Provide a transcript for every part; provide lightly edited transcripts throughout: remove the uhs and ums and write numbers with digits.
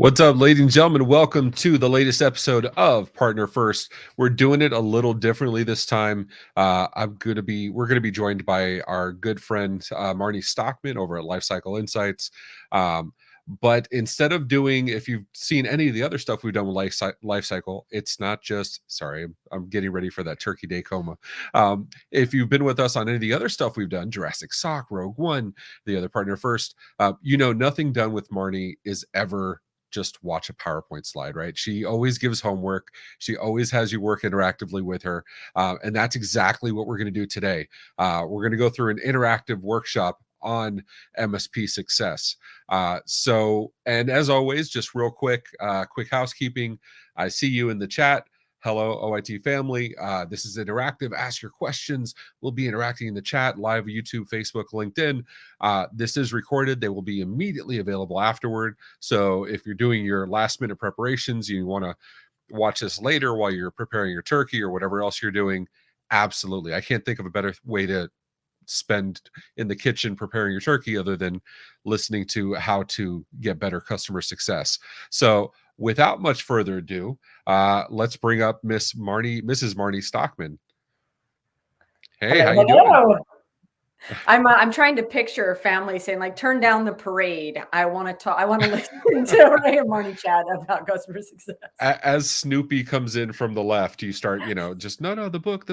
What's up, ladies and gentlemen? Welcome to the latest episode of Partner First. We're doing it a little differently this time. We're gonna be joined by our good friend Marnie Stockman over at Lifecycle Insights. Um, but instead of doing, if you've seen any of the other stuff we've done with Lifecycle, it's not just. Sorry, I'm getting ready for that Turkey Day coma. If you've been with us on any of the other stuff we've done, Jurassic Sock, Rogue One, the other Partner First, nothing done with Marnie is ever just watch a PowerPoint slide, right? She always gives homework. She always has you work interactively with her. And that's exactly what we're going to do today. We're going to go through an interactive workshop on MSP success. And as always, just real quick housekeeping. I see you in the chat. Hello, OIT family. This is interactive. Ask your questions. We'll be interacting in the chat, live YouTube, Facebook, LinkedIn. This is recorded. They will be immediately available afterward. So if you're doing your last minute preparations, you want to watch this later while you're preparing your turkey or whatever else you're doing, absolutely. I can't think of a better way to spend in the kitchen preparing your turkey other than listening to how to get better customer success. So without much further ado, let's bring up Mrs. Marnie Stockman. Hey, hello, how you doing? I'm trying to picture a family saying, like, turn down the parade. I want to talk. I want to listen to Ray and Marnie chat about customer success. As Snoopy comes in from the left, you start, just no, the book.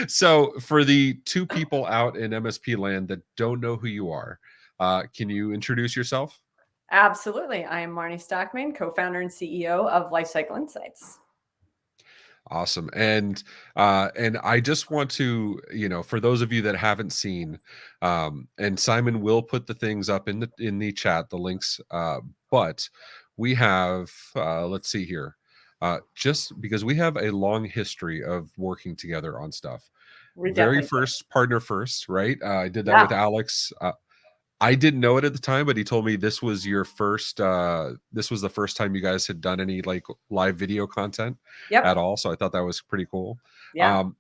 So for the two people out in MSP land that don't know who you are, can you introduce yourself? Absolutely. I am Marnie Stockman, co-founder and CEO of Lifecycle Insights. Awesome. And I just want to, for those of you that haven't seen, and Simon will put the things up in the chat, the links, but we have, let's see here, just because we have a long history of working together on stuff. Very first Partner First, right? I did that with Alex. I didn't know it at the time, but he told me this was your first, this was the first time you guys had done any like live video content at all. So I thought that was pretty cool. Then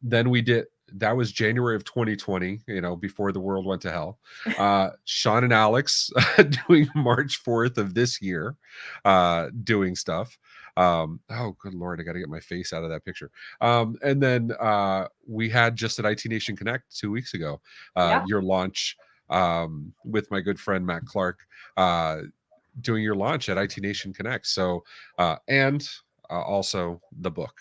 that was January of 2020, before the world went to hell. Sean and Alex doing March 4th of this year, doing stuff. Oh, good Lord, I got to get my face out of that picture. And then we had just at IT Nation Connect 2 weeks ago, your launch, with my good friend Matt Clark, doing your launch at IT Nation Connect. So and also the book,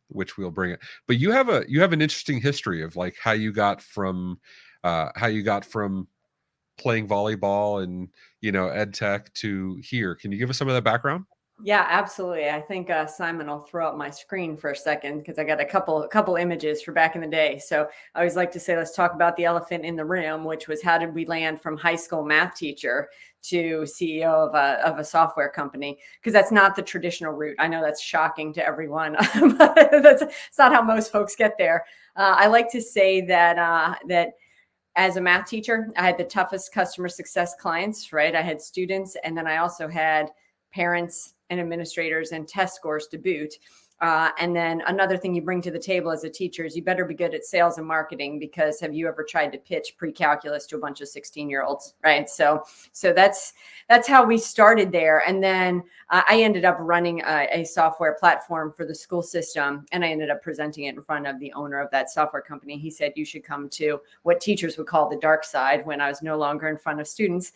which we'll bring it. But you have an interesting history of like how you got from playing volleyball and ed tech to here. Can you give us some of that background? Yeah, absolutely. I think Simon will throw up my screen for a second because I got a couple images for back in the day. So I always like to say, let's talk about the elephant in the room, which was how did we land from high school math teacher to CEO of a software company? Because that's not the traditional route. I know that's shocking to everyone, but it's not how most folks get there. I like to say that as a math teacher, I had the toughest customer success clients, right? I had students, and then I also had parents and administrators and test scores to boot. And then another thing you bring to the table as a teacher is you better be good at sales and marketing, because have you ever tried to pitch pre-calculus to a bunch of 16-year-olds, right? So that's how we started there. And then I ended up running a software platform for the school system, and I ended up presenting it in front of the owner of that software company. He said, you should come to what teachers would call the dark side, when I was no longer in front of students.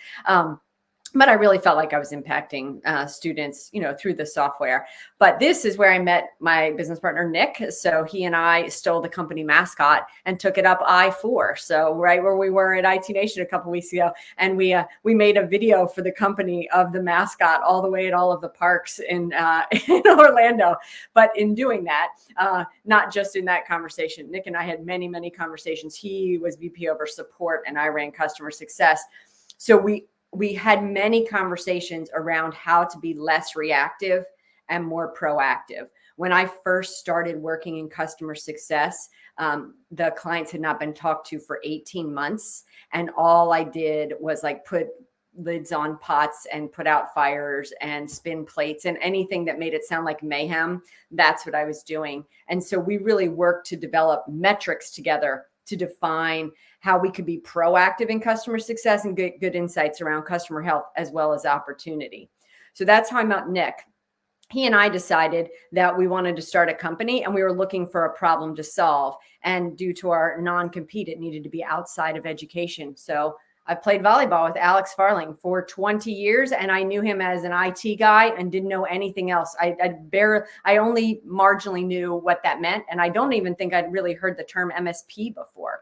But I really felt like I was impacting students, through the software. But this is where I met my business partner, Nick. So he and I stole the company mascot and took it up I-4. So right where we were at IT Nation a couple of weeks ago. And we made a video for the company of the mascot all the way at all of the parks in Orlando. But in doing that, not just in that conversation, Nick and I had many, many conversations. He was VP over support and I ran customer success. So we had many conversations around how to be less reactive and more proactive. When I first started working in customer success, the clients had not been talked to for 18 months. And all I did was like put lids on pots and put out fires and spin plates and anything that made it sound like mayhem. That's what I was doing. And so we really worked to develop metrics together to define how we could be proactive in customer success and get good insights around customer health as well as opportunity. So that's how I met Nick. He and I decided that we wanted to start a company, and we were looking for a problem to solve. And due to our non-compete, it needed to be outside of education. So I played volleyball with Alex Farling for 20 years, and I knew him as an IT guy and didn't know anything else. I only marginally knew what that meant. And I don't even think I'd really heard the term MSP before.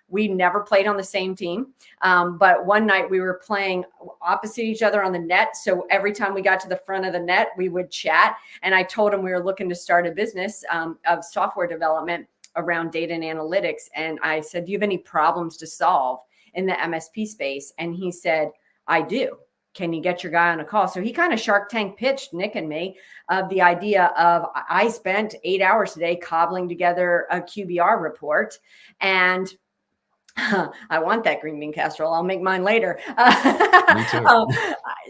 We never played on the same team. But one night we were playing opposite each other on the net. So every time we got to the front of the net, we would chat. And I told him we were looking to start a business of software development around data and analytics. And I said, do you have any problems to solve in the MSP space? And he said, I do. Can you get your guy on a call? So he kind of Shark Tank pitched Nick and me of the idea of, I spent 8 hours today cobbling together a QBR report, and I want that green bean casserole. I'll make mine later. Me too.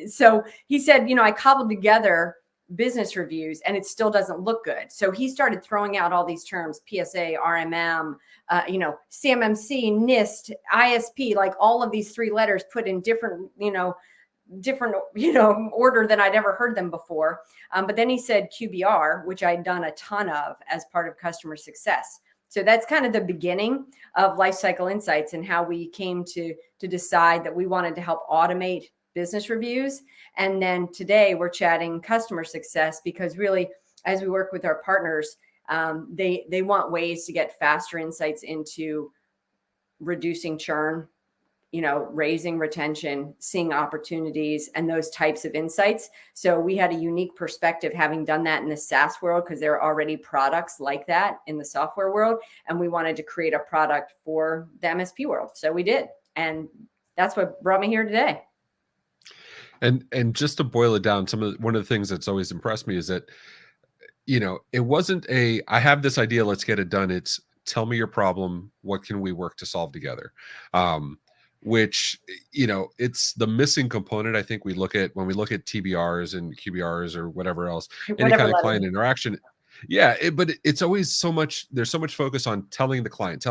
So he said, I cobbled together business reviews and it still doesn't look good. So he started throwing out all these terms: PSA, RMM, CMMC, NIST, ISP, like all of these 3 letters put in different order than I'd ever heard them before. But then he said QBR, which I'd done a ton of as part of customer success. So that's kind of the beginning of Lifecycle Insights and how we came to decide that we wanted to help automate business reviews. And then today we're chatting customer success, because really, as we work with our partners, they want ways to get faster insights into reducing churn, raising retention, seeing opportunities, and those types of insights. So we had a unique perspective having done that in the SaaS world, because there are already products like that in the software world. And we wanted to create a product for the MSP world. So we did. And that's what brought me here today. And just to boil it down, one of the things that's always impressed me is that, it wasn't I have this idea, let's get it done. It's, tell me your problem. What can we work to solve together? Which, it's the missing component. I think when we look at TBRs and QBRs or whatever else, any kind of client interaction. Yeah. But it's always there's so much focus on telling the client.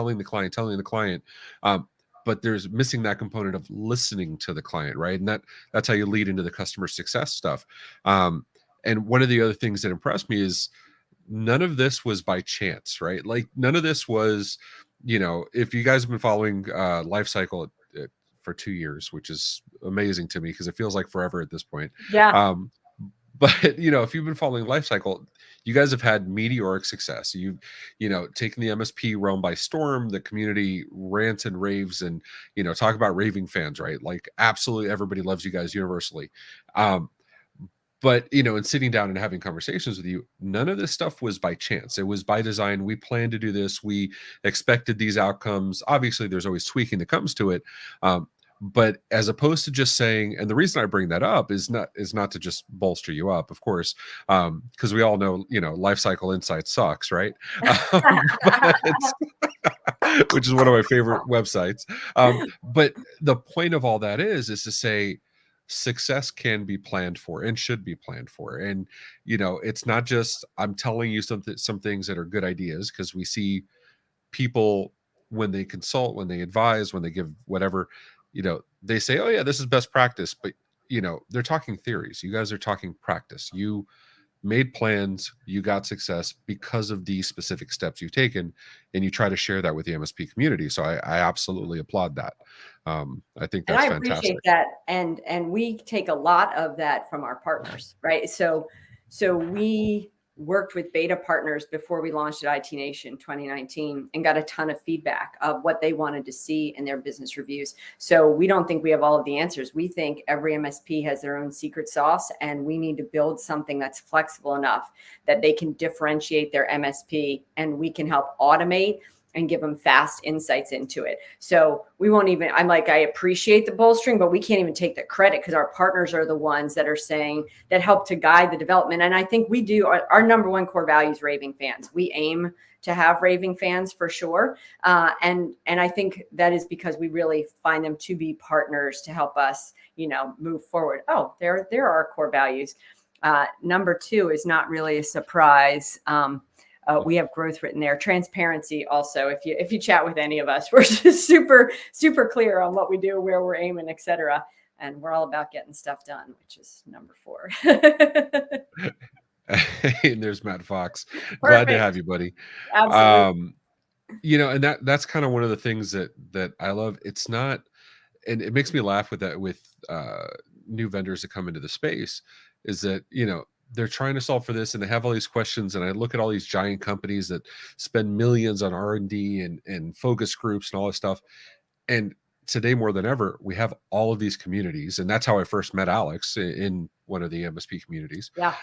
But there's missing that component of listening to the client, right? And that's how you lead into the customer success stuff. And one of the other things that impressed me is none of this was by chance, right? Like none of this was, if you guys have been following Lifecycle for 2 years, which is amazing to me because it feels like forever at this point. Yeah. But if you've been following Lifecycle, you guys have had meteoric success. You've taken the MSP realm by storm. The community rants and raves, and talk about raving fans, right? Like absolutely everybody loves you guys universally. But in sitting down and having conversations with you, none of this stuff was by chance. It was by design. We planned to do this. We expected these outcomes. Obviously, there's always tweaking that comes to it. But as opposed to just saying, and the reason I bring that up is not to just bolster you up, of course, because we all know, Lifecycle Insights sucks, right? Which is one of my favorite websites. But the point of all that is to say, success can be planned for and should be planned for. And, it's not just, I'm telling you some things that are good ideas, because we see people when they consult, when they advise, when they give whatever, they say, oh yeah, this is best practice. But, they're talking theories. You guys are talking practice. You made plans, you got success because of these specific steps you've taken, and you try to share that with the MSP community. So I absolutely applaud that. I think that's fantastic. I appreciate that. And we take a lot of that from our partners, right? So we worked with beta partners before we launched at IT Nation 2019 and got a ton of feedback of what they wanted to see in their business reviews. So we don't think we have all of the answers. We think every MSP has their own secret sauce, and we need to build something that's flexible enough that they can differentiate their MSP, and we can help automate and give them fast insights into it. So we won't even, I appreciate the bolstering, but we can't even take the credit, because our partners are the ones that are saying, that help to guide the development. And I think we do, our number one core value is raving fans. We aim to have raving fans for sure. And I think that is because we really find them to be partners to help us, move forward. Oh, there are our core values. Number 2 is not really a surprise. We have growth written there. Transparency also. If you chat with any of us, we're just super clear on what we do, where we're aiming, etc. And we're all about getting stuff done, which is number 4. And there's Matt Fox. Glad to Perfect. have you, buddy. Absolutely. Um, and that's kind of one of the things that I love. It's not, and it makes me laugh with that, with new vendors that come into the space, is that, they're trying to solve for this and they have all these questions. And I look at all these giant companies that spend millions on R&D and focus groups and all this stuff. And today more than ever, we have all of these communities. And that's how I first met Alex, in one of the MSP communities. Yeah.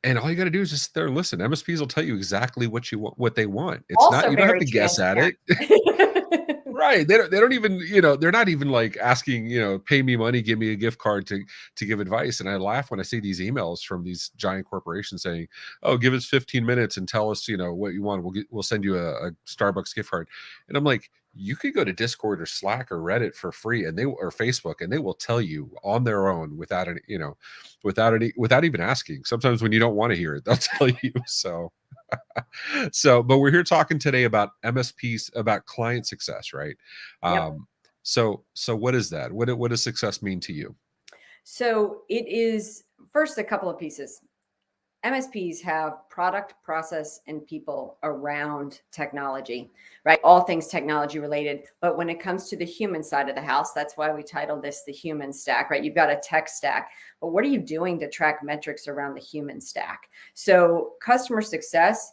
And all you got to do is just sit there and listen. MSPs will tell you exactly what you want, what they want. It's not, Also you don't have very to guess at it. transparent. Right. They don't even, they're not even like asking, pay me money, give me a gift card to give advice. And I laugh when I see these emails from these giant corporations saying, "Oh, give us 15 minutes and tell us, what you want. We'll send you a Starbucks gift card." And I'm like, you could go to Discord or Slack or Reddit for free, or Facebook, and they will tell you on their own without any, without even asking. Sometimes when you don't want to hear it, they'll tell you. But we're here talking today about MSPs, about client success, right? Yep. So what is that? What does success mean to you? So it is, first, a couple of pieces. MSPs have product, process, and people around technology, right? All things technology related. But when it comes to the human side of the house, that's why we titled this the human stack, right? You've got a tech stack, but what are you doing to track metrics around the human stack? So customer success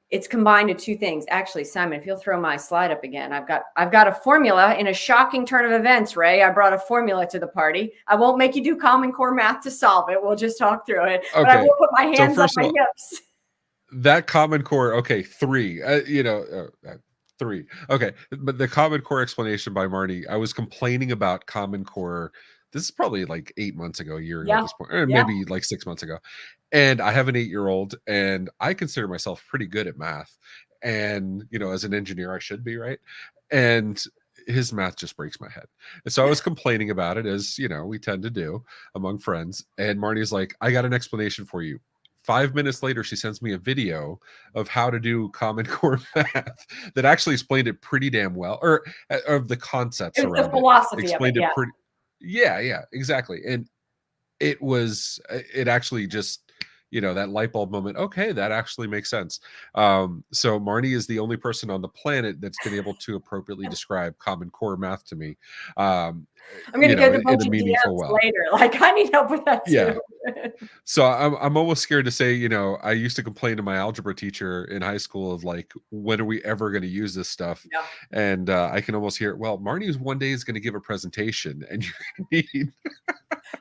it's combined of two things. Actually, Simon, if you'll throw my slide up again, I've got a formula. In a shocking turn of events, Ray, I brought a formula to the party. I won't make you do Common Core math to solve it. We'll just talk through it. Okay. But I will put my So hands on first of my all, hips. that Common Core, okay, 3, 3. Okay. But the Common Core explanation by Marnie, I was complaining about Common Core. This is probably like 8 months ago, a year ago at Yeah. this point, or Yeah. maybe like 6 months ago. And I have an 8-year-old, and I consider myself pretty good at math. And, as an engineer, I should be, right? And his math just breaks my head. And so I was complaining about it, as, we tend to do among friends. And Marnie's like, "I got an explanation for you." 5 minutes later, she sends me a video of how to do Common Core math that actually explained it pretty damn well, or of the concepts It's the around it. philosophy of it. Explained it Yeah. pretty. Yeah, exactly. And it actually just, that light bulb moment. Okay, that actually makes sense. So Marnie is the only person on the planet that's been able to appropriately describe Common Core math to me, I'm going to get a in bunch a of meaningful DMs way. later. Like, I need help with that Yeah. too. So I'm almost scared to say, I used to complain to my algebra teacher in high school of like, when are we ever going to use this stuff? Yeah. And I can almost hear it. Well, Marnie's one day is going to give a presentation, and you need.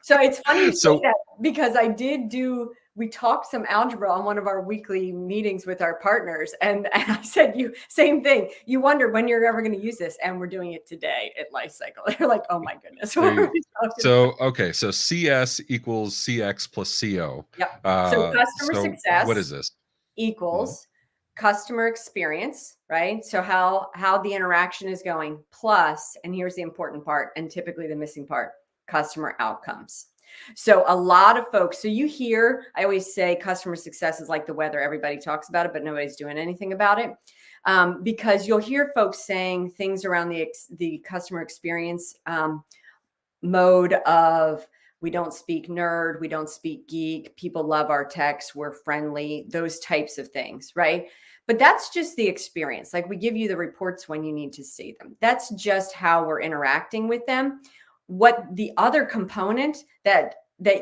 So it's funny you say So that, because we talked some algebra on one of our weekly meetings with our partners. And I said, same thing. You wonder when you're ever going to use this. And we're doing it today at Lifecycle. They're like, oh my goodness. What are we talking about? okay, so CS equals CX plus CO. Yep. So customer So success what is this? equals customer experience, right? So how the interaction is going, plus, and here's the important part, and typically the missing part, customer outcomes. So a lot of folks, I always say customer success is like the weather. Everybody talks about it, but nobody's doing anything about it. Because you'll hear folks saying things around the customer experience mode of, we don't speak nerd, we don't speak geek, people love our techs, we're friendly, those types of things, right? But that's just the experience. Like, we give you the reports when you need to see them. That's just how we're interacting with them. What the other component that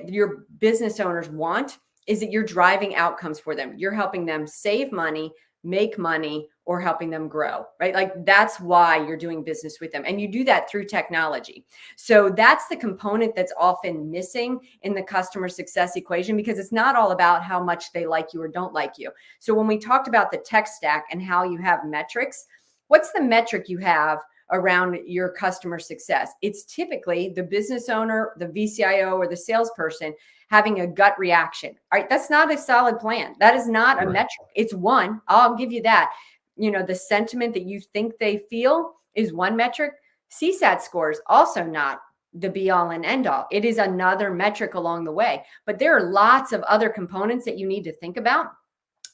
your business owners want is that you're driving outcomes for them. You're helping them save money, make money, or helping them grow, right? Like, that's why you're doing business with them. And you do that through technology. So that's the component that's often missing in the customer success equation, because it's not all about how much they like you or don't like you. So when we talked about the tech stack and how you have metrics, what's the metric you have around your customer success? It's typically the business owner, the VCIO, or the salesperson having a gut reaction. All right, that's not a solid plan. That is not a metric. It's one. I'll give you that. The sentiment that you think they feel is one metric. CSAT scores also not the be all and end all. It is another metric along the way. But there are lots of other components that you need to think about.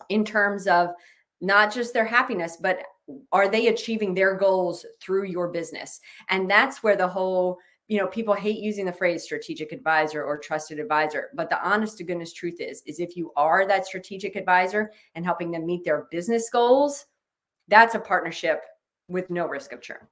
in terms of not just their happiness, but are they achieving their goals through your business? And that's where the whole, people hate using the phrase strategic advisor or trusted advisor, but the honest to goodness truth is if you are that strategic advisor and helping them meet their business goals, that's a partnership with no risk of churn.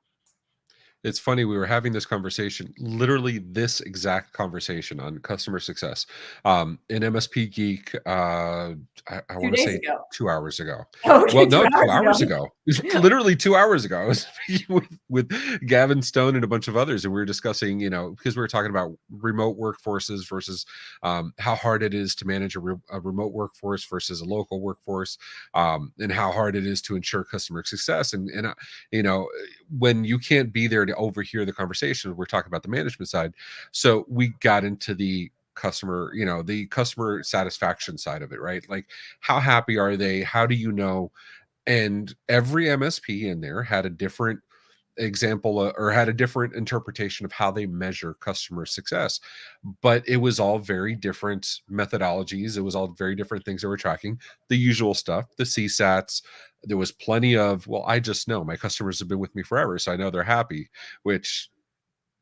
It's funny, we were having this conversation, literally this exact conversation on customer success, in MSP Geek, I 2 wanna days say ago. 2 hours ago. Well, Okay, 2 no, 2 hours hours ago. ago. It's literally 2 hours ago. I was speaking with Gavin Stone and a bunch of others, and we were discussing, because we were talking about remote workforces versus, how hard it is to manage a remote workforce versus a local workforce, and how hard it is to ensure customer success, and you know, when you can't be there to overhear the conversation, we're talking about the management side. So we got into the customer satisfaction side of it, right? Like, how happy are they? How do you know? And every MSP in there had a different example, or had a different interpretation of how they measure customer success, but it was all very different methodologies. It was all very different things that we're tracking, the usual stuff, the CSATs. There was plenty of, well, I just know my customers have been with me forever, so I know they're happy, which,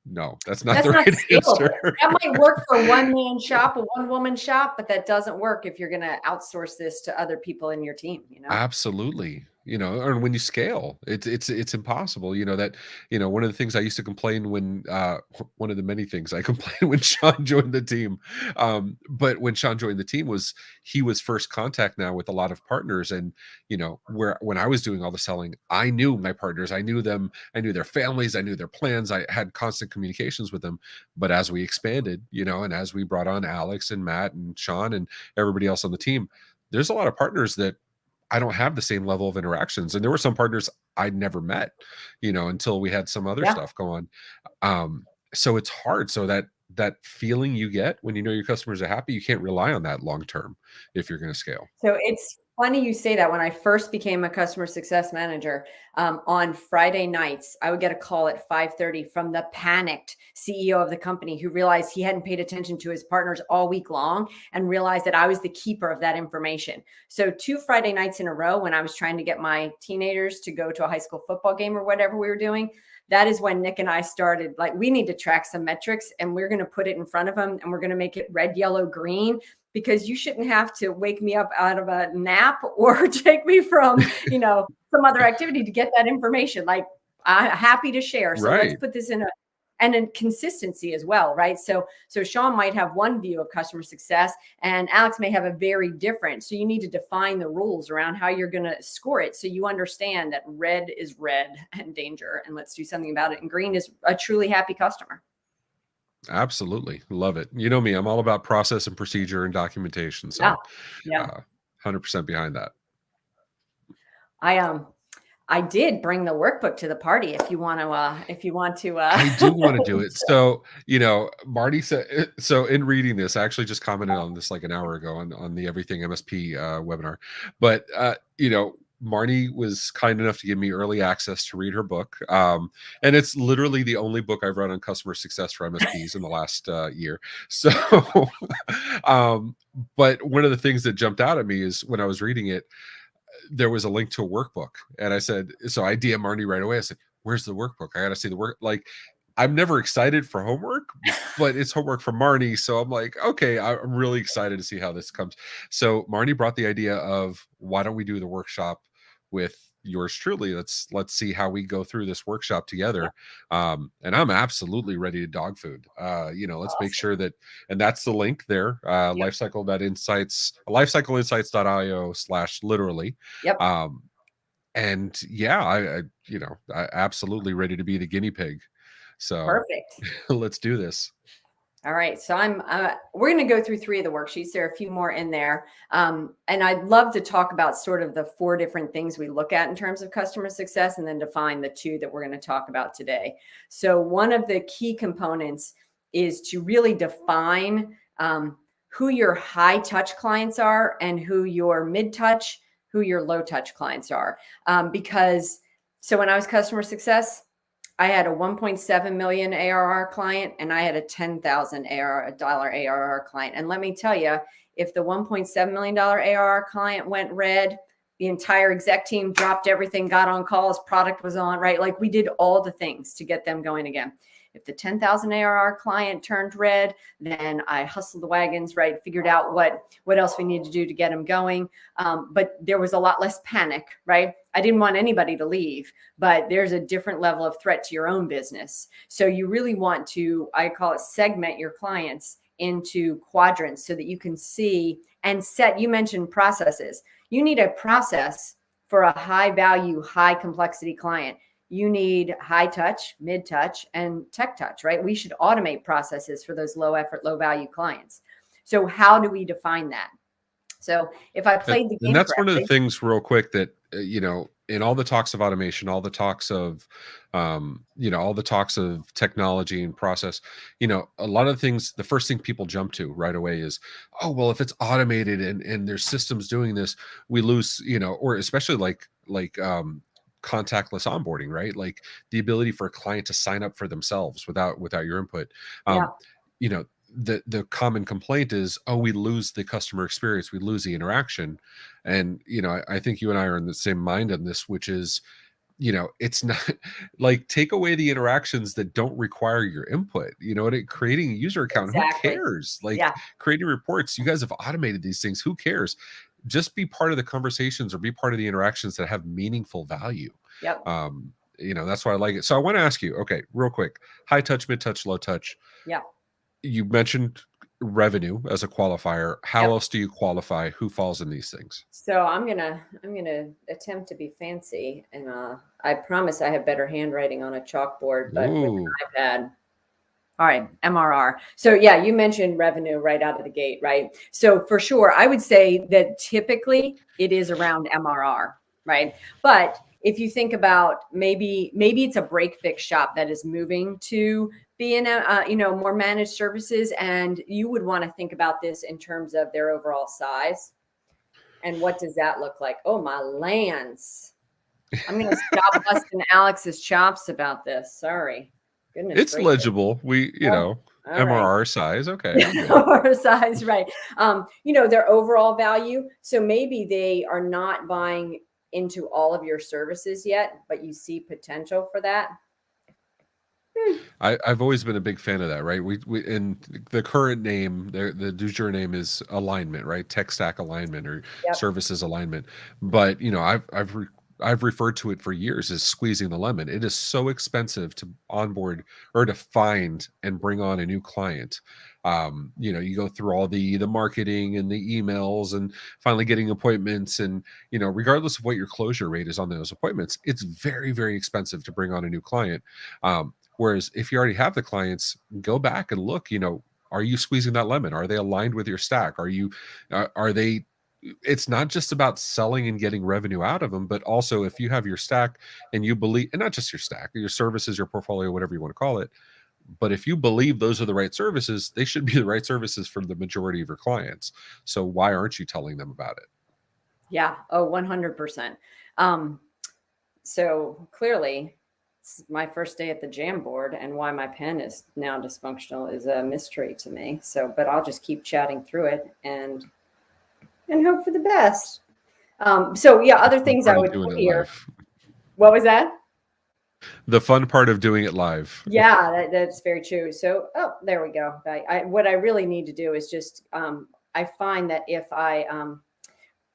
no, that's not That's the not right scalable. answer. That might work for a one-man shop, a one-woman shop, but that doesn't work if you're going to outsource this to other people in your team, Absolutely. Or when you scale, it's impossible. One of the things I used to complain when one of the many things I complained when Sean joined the team. But when Sean joined the team, was he was first contact now with a lot of partners. And where when I was doing all the selling, I knew my partners, I knew them, I knew their families, I knew their plans, I had constant communications with them. But as we expanded, and as we brought on Alex and Matt and Sean and everybody else on the team, there's a lot of partners that I don't have the same level of interactions. And there were some partners I'd never met, until we had some other Yeah. stuff go on. So it's hard. So that feeling you get when you know your customers are happy, you can't rely on that long term if you're going to scale. So it's funny you say that. When I first became a customer success manager, on Friday nights, I would get a call at 5:30 from the panicked CEO of the company who realized he hadn't paid attention to his partners all week long and realized that I was the keeper of that information. So 2 Friday nights in a row, when I was trying to get my teenagers to go to a high school football game or whatever we were doing, that is when Nick and I started, like, we need to track some metrics and we're going to put it in front of them and we're going to make it red, yellow, green, because you shouldn't have to wake me up out of a nap or take me from, some other activity to get that information. Like, I'm happy to share. So let's Right. put this and in consistency as well, right? So Sean might have one view of customer success and Alex may have a very different. So you need to define the rules around how you're going to score it. So you understand that red is red and danger, and let's do something about it. And green is a truly happy customer. Absolutely. Love it. You know me, I'm all about process and procedure and documentation. Yeah. So Yeah. 100% behind that. I did bring the workbook to the party if you want to I do want to do it. So, Marty said, so in reading this, I actually just commented on this like an hour ago on the Everything MSP webinar. But, Marnie was kind enough to give me early access to read her book. And it's literally the only book I've read on customer success for MSPs in the last year. So, but one of the things that jumped out at me is when I was reading it, there was a link to a workbook, and I said, so I DM Marnie right away. I said, where's the workbook? I got to see the work. Like, I'm never excited for homework, but it's homework from Marnie. So I'm like, okay, I'm really excited to see how this comes. So Marnie brought the idea of, why don't we do the workshop with yours truly? Let's see how we go through this workshop together. And I'm absolutely ready to dog food. Let's make sure that, and that's the link there, Yep. lifecycle.insights.io/literally. Yep. And yeah, I absolutely ready to be the guinea pig. So Perfect. let's do this. All right. So we're going to go through 3 of the worksheets. There are a few more in there. And I'd love to talk about sort of the 4 different things we look at in terms of customer success, and then define the 2 that we're going to talk about today. So one of the key components is to really define who your high touch clients are and who your mid touch, who your low touch clients are. So when I was customer success, I had a 1.7 million ARR client and I had a $10,000 ARR client. And let me tell you, if the $1.7 million ARR client went red, the entire exec team dropped everything, got on calls, product was on, right? Like we did all the things to get them going again. If the 10,000 ARR client turned red, then I hustled the wagons, right? Figured out what else we needed to do to get them going. But there was a lot less panic, right? I didn't want anybody to leave, but there's a different level of threat to your own business. So you really want to, I call it, segment your clients into quadrants so that you can see and set. You mentioned processes. You need a process for a high value, high complexity client. You need high touch, mid touch, and tech touch, right? We should automate processes for those low effort, low value clients. So how do we define that? So if I played the game And that's one of the correctly, things real quick that, in all the talks of automation, all the talks of, all the talks of technology and process, a lot of things, the first thing people jump to right away is, oh, well, if it's automated and there's systems doing this, we lose, or especially contactless onboarding, right? Like the ability for a client to sign up for themselves without your input. yeah, Um, you know, the common complaint is, oh, we lose the customer experience, we lose the interaction. And I think you and I are in the same mind on this, which is, it's not like, take away the interactions that don't require your input. Creating a user account, who exactly. cares? Like Yeah, creating reports, you guys have automated these things, who cares? Just be part of the conversations or be part of the interactions that have meaningful value. yep, That's why I like it. So I want to ask you, okay, real quick: high touch, mid touch, low touch. yeah, You mentioned revenue as a qualifier. How yep. else do you qualify who falls in these things? So I'm gonna attempt to be fancy, and I promise I have better handwriting on a chalkboard, but with Ooh, an iPad. All right, MRR. So yeah, you mentioned revenue right out of the gate, right? So for sure, I would say that typically it is around MRR, right? But if you think about maybe it's a break fix shop that is moving to be in a more managed services, and you would want to think about this in terms of their overall size. And what does that look like? Oh, my lands. I'm going to stop busting Alex's chops about this. Sorry. Goodness it's gracious. legible. Oh, all right. MRR size. Okay, I'm good. Or size, right. Their overall value. So maybe they are not buying into all of your services yet, but you see potential for that. I've always been a big fan of that, right? We in the current name, the du jour name is alignment, right? Tech stack alignment or Yep. services alignment. But I've referred to it for years as squeezing the lemon. It is so expensive to onboard or to find and bring on a new client. You go through all the marketing and the emails and finally getting appointments, and regardless of what your closure rate is on those appointments, it's very, very expensive to bring on a new client. Whereas if you already have the clients, go back and look, are you squeezing that lemon? Are they aligned with your stack? Are they, it's not just about selling and getting revenue out of them, but also if you have your stack and you believe, and not just your stack, your services, your portfolio, whatever you want to call it. But if you believe those are the right services, they should be the right services for the majority of your clients. So why aren't you telling them about it? Yeah. Oh, 100%. So clearly, it's my first day at the jam board, and why my pen is now dysfunctional is a mystery to me. So, but I'll just keep chatting through it and hope for the best. So yeah, other Fun things I part of would doing put it here. live. What was that? The fun part of doing it live. Yeah, that's very true. So, oh, there we go. What I really need to do is just, I find that if I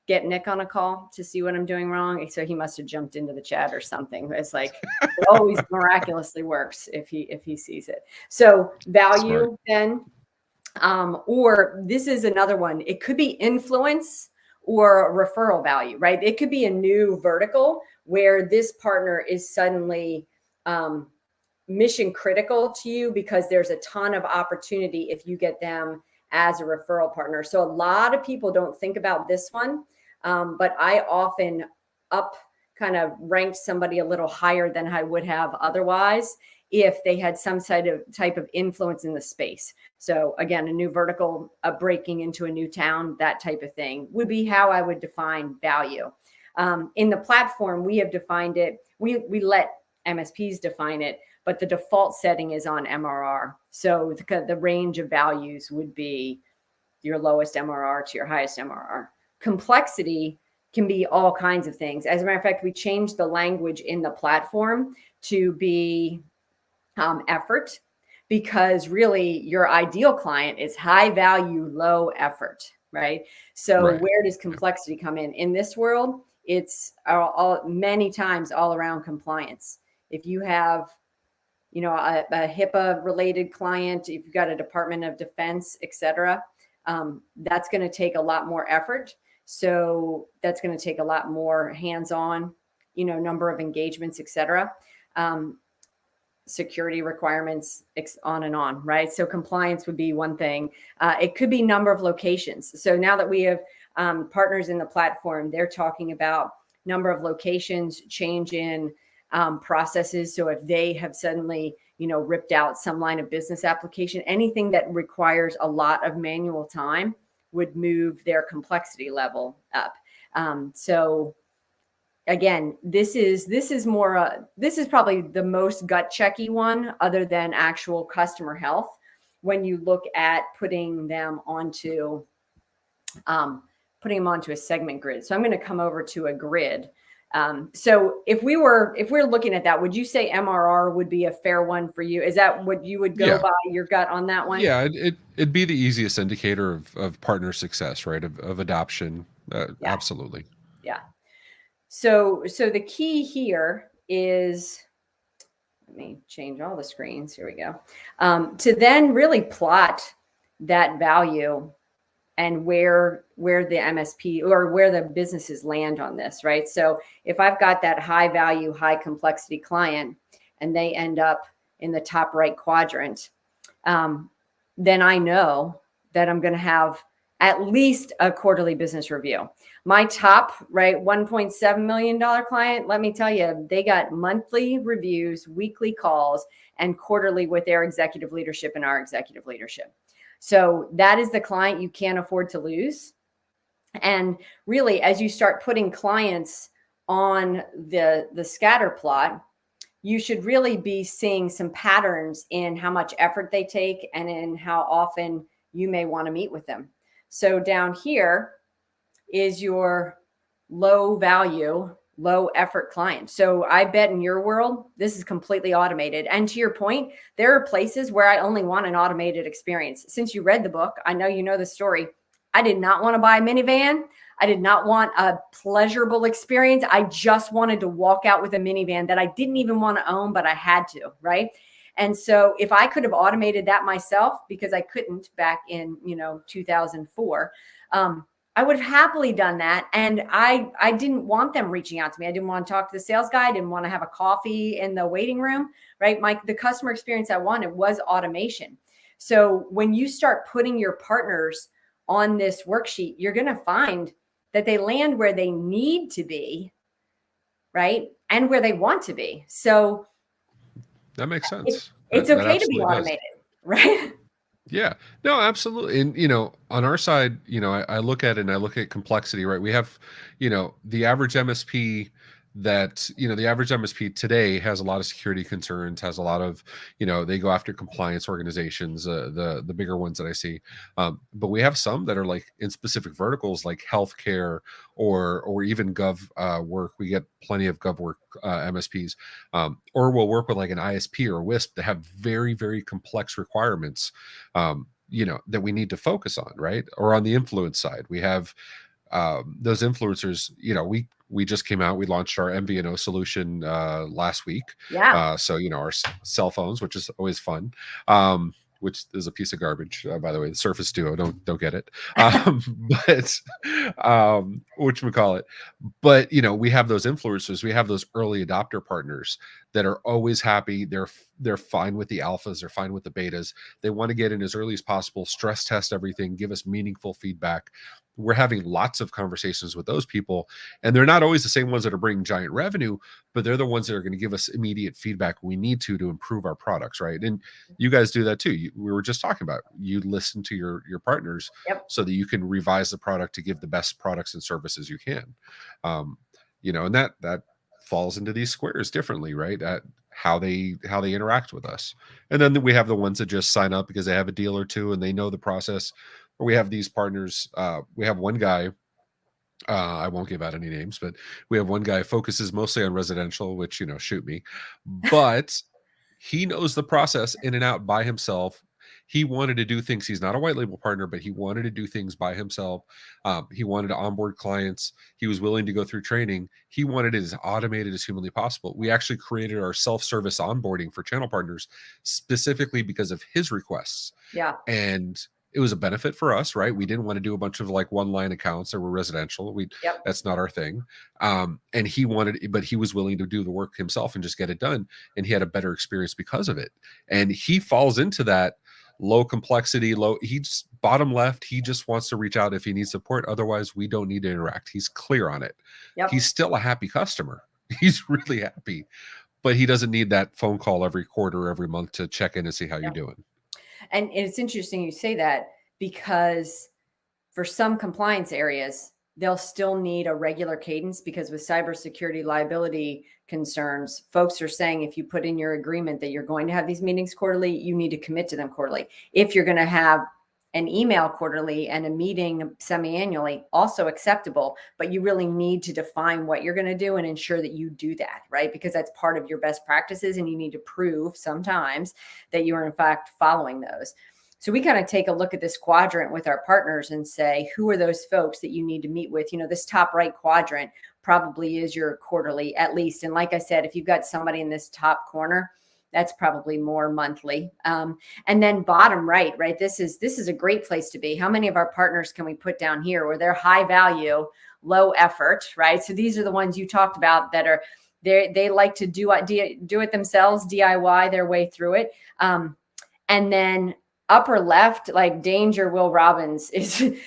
get Nick on a call to see what I'm doing wrong, so he must have jumped into the chat or something. It's like it always miraculously works if he sees it. So Smart. value then, or this is another one. It could be influence or referral value, right? It could be a new vertical where this partner is suddenly mission critical to you because there's a ton of opportunity if you get them as a referral partner. So a lot of people don't think about this one, but I often up kind of ranked somebody a little higher than I would have otherwise if they had some type of influence in the space. So again, a new vertical, breaking into a new town, that type of thing would be how I would define value. In the platform, we have defined it. We let MSPs define it, but the default setting is on MRR. So the range of values would be your lowest MRR to your highest MRR. Complexity can be all kinds of things. As a matter of fact, we changed the language in the platform to be effort, because really your ideal client is high value, low effort, right? So Right. where does complexity come in? In this world, it's many times all around compliance. If you have, a HIPAA related client, if you've got a Department of Defense, et cetera, that's going to take a lot more effort. So that's going to take a lot more hands-on, number of engagements, et cetera. Security requirements, on and on, right? So compliance would be one thing. It could be number of locations. So now that we have partners in the platform, they're talking about number of locations, change in processes. So if they have suddenly, ripped out some line of business application, anything that requires a lot of manual time would move their complexity level up. So again, this is probably the most gut checky one, other than actual customer health, when you look at putting them onto a segment grid. So I'm going to come over to a grid. So if we're looking at that, would you say MRR would be a fair one for you? Is that what you would go by, your gut on that one? Yeah, it'd be the easiest indicator of partner success, right? Of adoption. Yeah. Absolutely. Yeah. So the key here is, let me change all the screens. Here we go. To then really plot that value and where the MSP or where the businesses land on this, right? So if I've got that high value, high complexity client and they end up in the top right quadrant, then I know that I'm going to have at least a quarterly business review. My top, right, $1.7 million client, let me tell you, they got monthly reviews, weekly calls, and quarterly with their executive leadership and our executive leadership. So that is the client you can't afford to lose. And really, as you start putting clients on the scatter plot, you should really be seeing some patterns in how much effort they take and in how often you may want to meet with them. So down here is your low value, low effort client. So I bet in your world, this is completely automated. And to your point, there are places where I only want an automated experience. Since you read the book, I know you know the story. I did not want to buy a minivan. I did not want a pleasurable experience. I just wanted to walk out with a minivan that I didn't even want to own, but I had to, right? And so if I could have automated that myself, because I couldn't back in, 2004, I would have happily done that. And I didn't want them reaching out to me. I didn't want to talk to the sales guy. I didn't want to have a coffee in the waiting room, right? The customer experience I wanted was automation. So when you start putting your partners on this worksheet, you're going to find that they land where they need to be, right? And where they want to be. So That makes sense. It's That okay to be absolutely does. automated, right? Yeah, no, absolutely. And, on our side, I look at it and I look at complexity, right? We have, the average MSP the average MSP today has a lot of security concerns, has a lot of, they go after compliance organizations, the bigger ones that I see. But we have some that are like in specific verticals like healthcare or even gov work. We get plenty of gov work MSPs, or we'll work with like an ISP or a WISP that have very, very complex requirements, that we need to focus on, right? Or on the influence side, we have those influencers. We just came out, we launched our MVNO solution last week. Yeah. So our cell phones, which is always fun, which is a piece of garbage, by the way. The Surface Duo, don't get it. But whatchamacallit. But we have those influencers, we have those early adopter partners that are always happy. They're fine with the alphas, they're fine with the betas. They want to get in as early as possible, stress test everything, give us meaningful feedback. We're having lots of conversations with those people, and they're not always the same ones that are bringing giant revenue, but they're the ones that are going to give us immediate feedback we need to improve our products, right? And you guys do that too. We were just talking about, you listen to your partners. Yep. So that you can revise the product to give the best products and services you can. And that falls into these squares differently, right? At how they interact with us. And then we have the ones that just sign up because they have a deal or two and they know the process. or we have these partners. We have one guy, I won't give out any names, but we have one guy focuses mostly on residential, which, shoot me. But he knows the process in and out by himself. He wanted to do things. He's not a white label partner, but he wanted to do things by himself. He wanted to onboard clients. He was willing to go through training. He wanted it as automated as humanly possible. We actually created our self-service onboarding for channel partners specifically because of his requests. Yeah. And it was a benefit for us, right? We didn't want to do a bunch of like one line accounts that were residential. Yep. That's not our thing. And he wanted, but he was willing to do the work himself and just get it done. And he had a better experience because of it. And he falls into that low complexity, he's bottom left. He just wants to reach out if he needs support. Otherwise, we don't need to interact. He's clear on it. Yep. He's still a happy customer. He's really happy, but he doesn't need that phone call every quarter, every month to check in and see how you're doing. And it's interesting you say that, because for some compliance areas, they'll still need a regular cadence, because with cybersecurity liability concerns, folks are saying if you put in your agreement that you're going to have these meetings quarterly, you need to commit to them quarterly. If you're going to have an email quarterly and a meeting semi-annually, also acceptable, but you really need to define what you're going to do and ensure that you do that, right? Because that's part of your best practices, and you need to prove sometimes that you are in fact following those. So we kind of take a look at this quadrant with our partners and say, who are those folks that you need to meet with? This top right quadrant probably is your quarterly, at least. And like I said, if you've got somebody in this top corner, that's probably more monthly. And then bottom right, this is a great place to be. How many of our partners can we put down here where they're high value, low effort, right? So these are the ones you talked about that are, they like to do it themselves, DIY their way through it. And then upper left, like Danger Will Robbins,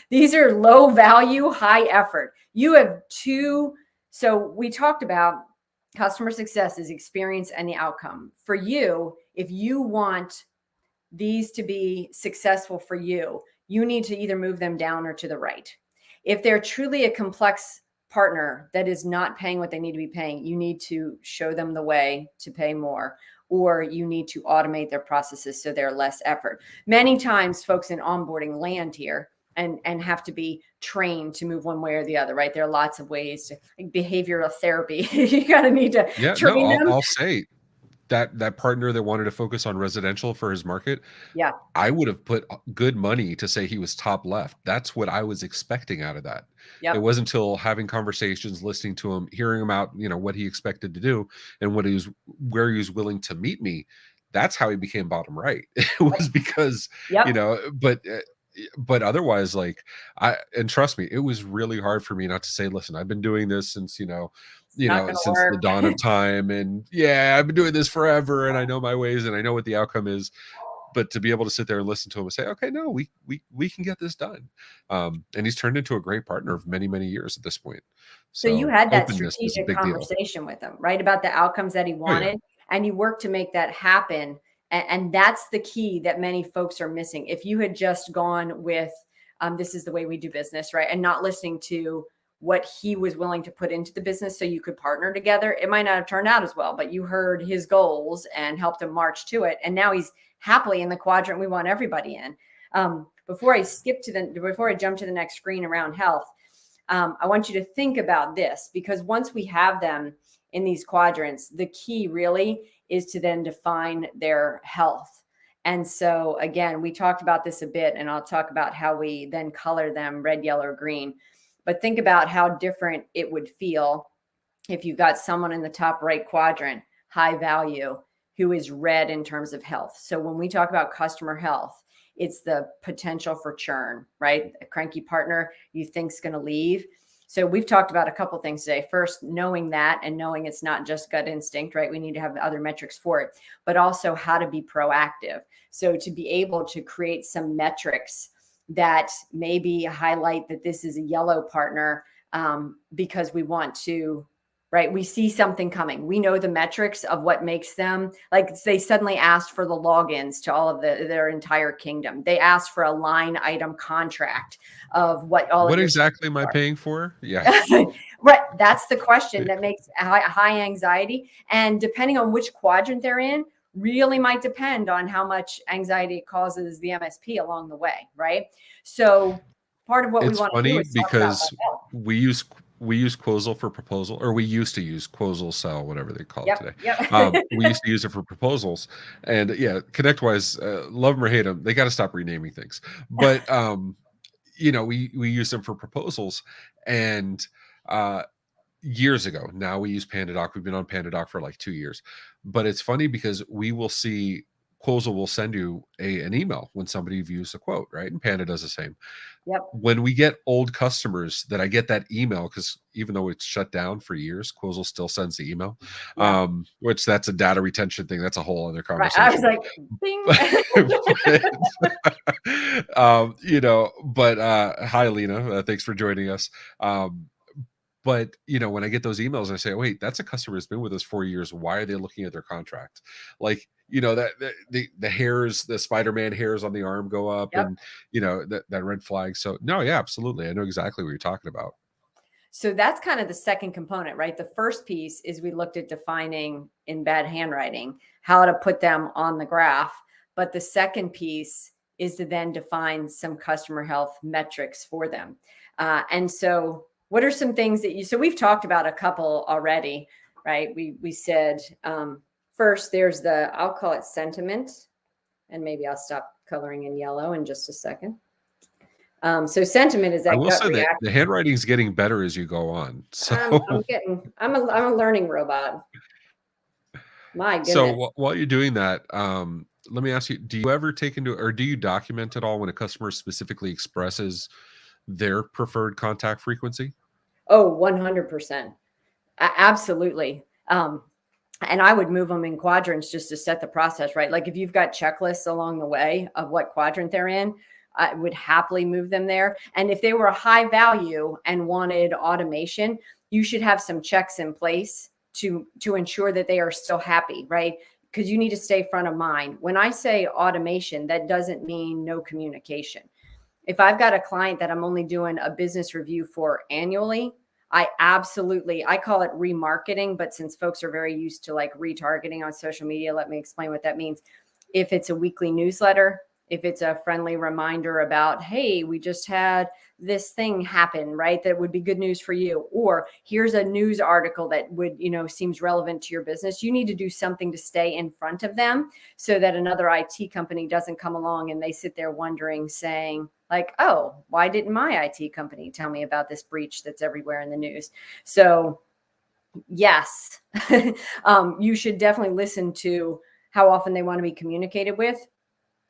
these are low value, high effort. You have two. So we talked about customer success is experience and the outcome. For you, if you want these to be successful for you, you need to either move them down or to the right. If they're truly a complex partner that is not paying what they need to be paying, you need to show them the way to pay more, or you need to automate their processes so they're less effort. Many times folks in onboarding land here and have to be trained to move one way or the other, right? There are lots of ways to, like behavioral therapy. You kind of need to train them. I'll say that partner that wanted to focus on residential for his market, yeah, I would have put good money to say he was top left. That's what I was expecting out of that. Yep. It wasn't until having conversations, listening to him, hearing him out, what he expected to do and where he was willing to meet me. That's how he became bottom right. It was because, but otherwise, and trust me, it was really hard for me not to say, listen, I've been doing this since, since the dawn of time. And I've been doing this forever and I know my ways and I know what the outcome is. But to be able to sit there and listen to him and say, okay, no, we can get this done. And he's turned into a great partner of many, many years at this point. So you had that strategic conversation with him, right? About the outcomes that he wanted, and you worked to make that happen. And that's the key that many folks are missing. If you had just gone with, this is the way we do business, right? And not listening to what he was willing to put into the business so you could partner together, it might not have turned out as well, but you heard his goals and helped him march to it. And now he's happily in the quadrant we want everybody in. Before I jump to the next screen around health, I want you to think about this, because once we have them in these quadrants, the key really is to then define their health. And so again, we talked about this a bit, and I'll talk about how we then color them red, yellow, or green. But think about how different it would feel if you've got someone in the top right quadrant, high value, who is red in terms of health. So when we talk about customer health, it's the potential for churn, right? A cranky partner you think's going to leave. So we've talked about a couple things today. First, knowing that, and knowing it's not just gut instinct, right? We need to have other metrics for it, but also how to be proactive. So to be able to create some metrics that maybe highlight that this is a yellow partner, because we want to, right? We see something coming. We know the metrics of what makes them, like they suddenly asked for the logins to all of their entire kingdom. They asked for a line item contract of what exactly am I paying for? Yeah. Right. That's the question that makes high anxiety. And depending on which quadrant they're in, really might depend on how much anxiety it causes the MSP along the way, right? So part of what we It's want to do funny is talk about because that. we use Quozel for proposal, or we used to use Quozel Cell, whatever they call it Yep, today. yep. We used to use it for proposals, and yeah, ConnectWise, love them or hate them, they got to stop renaming things. But we use them for proposals, and years ago. Now we use PandaDoc. We've been on PandaDoc for like 2 years, but it's funny because we will see Quozel will send you an email when somebody views a quote, right? And Panda does the same. Yep. When we get old customers that I get that email, because even though it's shut down for years, Quozel still sends the email, Yeah. which that's a data retention thing. That's a whole other Right. I was conversation. like, bing. But hi, Lena. Thanks for joining us. But when I get those emails, I say, oh, wait, that's a customer who's been with us 4 years. Why are they looking at their contract? Like, the hairs, the Spider-Man hairs on the arm go up, Yep. and that red flag. So no, yeah, absolutely. I know exactly what you're talking about. So that's kind of the second component, right? The first piece is we looked at defining in bad handwriting how to put them on the graph. But the second piece is to then define some customer health metrics for them. And so what are some things that so we've talked about a couple already, right? We said, first, there's I'll call it sentiment, and maybe I'll stop coloring in yellow in just a second. So sentiment is I that will gut say that reaction. the handwriting's getting better as you go on. So, I'm a learning robot. My goodness. so while you're doing that, let me ask you: do you ever take into, or do you document at all when a customer specifically expresses their preferred contact frequency? Oh, 100%. Absolutely. And I would move them in quadrants just to set the process, right? Like if you've got checklists along the way of what quadrant they're in, I would happily move them there. And if they were a high value and wanted automation, you should have some checks in place to ensure that they are still happy, right? Because you need to stay front of mind. When I say automation, that doesn't mean no communication. If I've got a client that I'm only doing a business review for annually, I call it remarketing, but since folks are very used to like retargeting on social media, let me explain what that means. If it's a weekly newsletter, if it's a friendly reminder about, hey, we just had this thing happen, right? That would be good news for you. Or here's a news article that would, seems relevant to your business. You need to do something to stay in front of them so that another IT company doesn't come along and they sit there wondering, saying like, oh, why didn't my IT company tell me about this breach that's everywhere in the news? So yes, you should definitely listen to how often they want to be communicated with.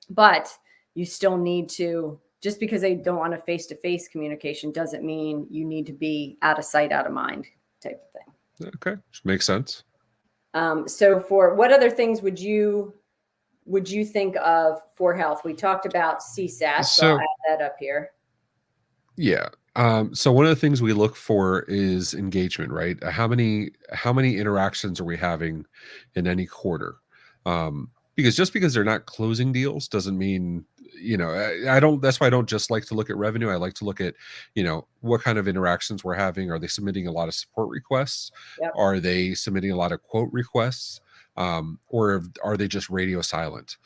But you still need to, just because they don't want a face-to-face communication doesn't mean you need to be out of sight, out of mind type of thing. Okay, makes sense. So for what other things would you think of for health? We talked about CSAT, so I'll add that up here. Yeah. So one of the things we look for is engagement, right? How many interactions are we having in any quarter? Because just because they're not closing deals doesn't mean, I don't, that's why I don't just like to look at revenue. I like to look at, what kind of interactions we're having. Are they submitting a lot of support requests? Yep. Are they submitting a lot of quote requests? Or are they just radio silent?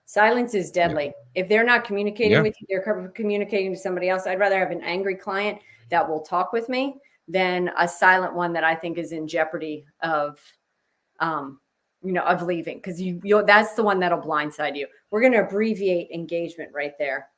Silence is deadly. If they're not communicating with you, they're communicating to somebody else. I'd rather have an angry client that will talk with me than a silent one that I think is in jeopardy of, of leaving. Because that's the one that'll blindside you. We're going to abbreviate engagement right there.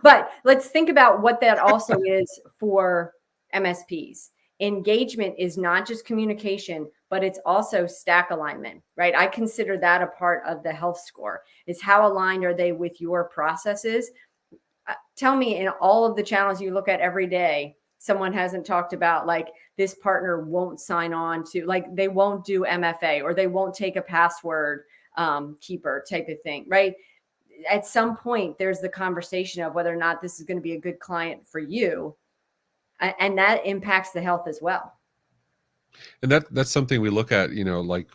But let's think about what that also is for MSPs. Engagement is not just communication, but it's also stack alignment, right? I consider that a part of the health score, is how aligned are they with your processes? Tell me, in all of the channels you look at every day, someone hasn't talked about like this partner won't sign on to, like they won't do MFA or they won't take a password keeper type of thing, right? At some point, there's the conversation of whether or not this is going to be a good client for you. And that impacts the health as well. And that's something we look at, like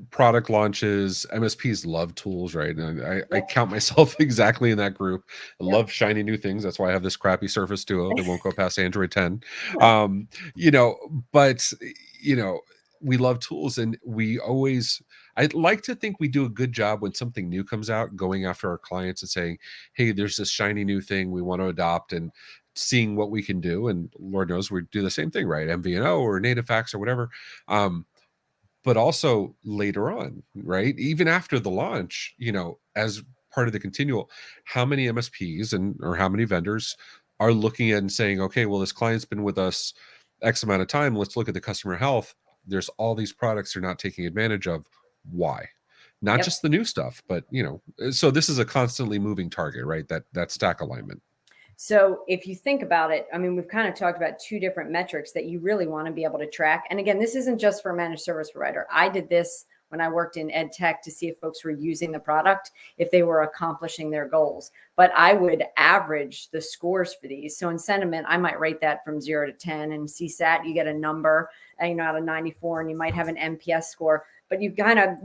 product launches. MSPs love tools, right? And I count myself exactly in that group. I love shiny new things. That's why I have this crappy Surface Duo that won't go past Android 10. But we love tools, and we always, I'd like to think we do a good job when something new comes out, going after our clients and saying, hey, there's this shiny new thing we want to adopt, and seeing what we can do. And Lord knows we do the same thing, right? MVNO or native fax or whatever. But also later on, right? Even after the launch, as part of the continual, how many MSPs and or how many vendors are looking at and saying, okay, well, this client's been with us X amount of time. Let's look at the customer health. There's all these products they're not taking advantage of. Why? Not Yep. just the new stuff, but so this is a constantly moving target, right? That stack alignment. So if you think about it, I mean, we've kind of talked about two different metrics that you really want to be able to track. And again, this isn't just for a managed service provider. I did this when I worked in ed tech to see if folks were using the product, if they were accomplishing their goals. But I would average the scores for these. So in sentiment, I might rate that from 0 to 10. And CSAT, you get a number, out of 94, and you might have an NPS score. But you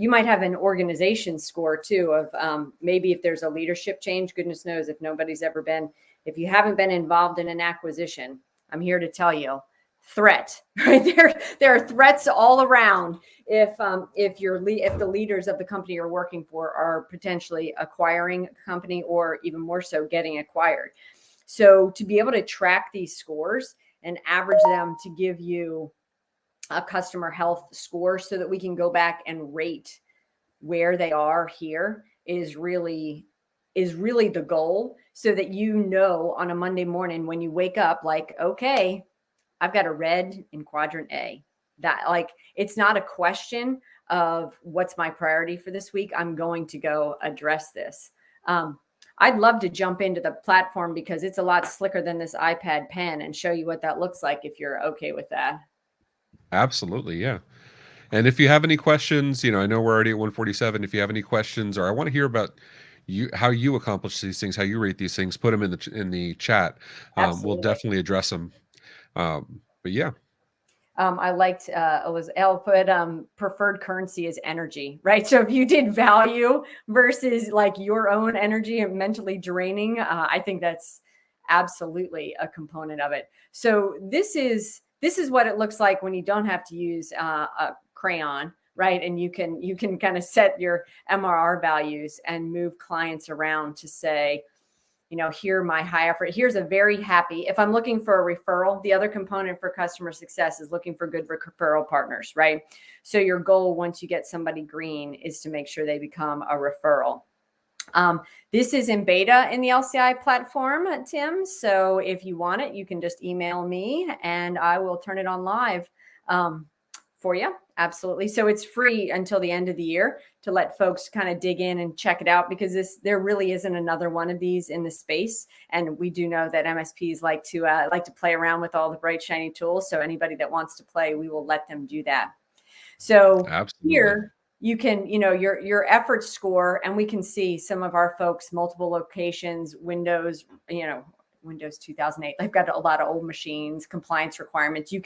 might have an organization score too of maybe if there's a leadership change. Goodness knows if you haven't been involved in an acquisition, I'm here to tell you, threat, right? There are threats all around if the leaders of the company you're working for are potentially acquiring a company, or even more so getting acquired. So to be able to track these scores and average them to give you a customer health score so that we can go back and rate where they are here is really the goal, so that on a Monday morning when you wake up, like, okay, I've got a red in quadrant A. That, like, it's not a question of what's my priority for this week. I'm going to go address this. I'd love to jump into the platform because it's a lot slicker than this iPad pen and show you what that looks like if you're okay with that. Absolutely, yeah. And if you have any questions, I know we're already at 147. If you have any questions, or I want to hear about how you accomplish these things, how you rate these things, put them in the chat. We'll Absolutely. definitely address them. But yeah, I liked I'll put preferred currency is energy, right? So if you did value versus like your own energy and mentally draining, I think that's absolutely a component of it. So this is what it looks like when you don't have to use a crayon, right? And you can kind of set your MRR values and move clients around to say, here my high effort. Here's a very happy. If I'm looking for a referral, the other component for customer success is looking for good referral partners, right? So your goal once you get somebody green is to make sure they become a referral. This is in beta in the LCI platform, Tim. So if you want it, you can just email me and I will turn it on live for you. Absolutely. So it's free until the end of the year to let folks kind of dig in and check it out, because there really isn't another one of these in the space. And we do know that MSPs like to play around with all the bright, shiny tools. So anybody that wants to play, we will let them do that. So absolutely. here you can, your effort score, and we can see some of our folks, multiple locations, Windows 2008. They've got a lot of old machines, compliance requirements. You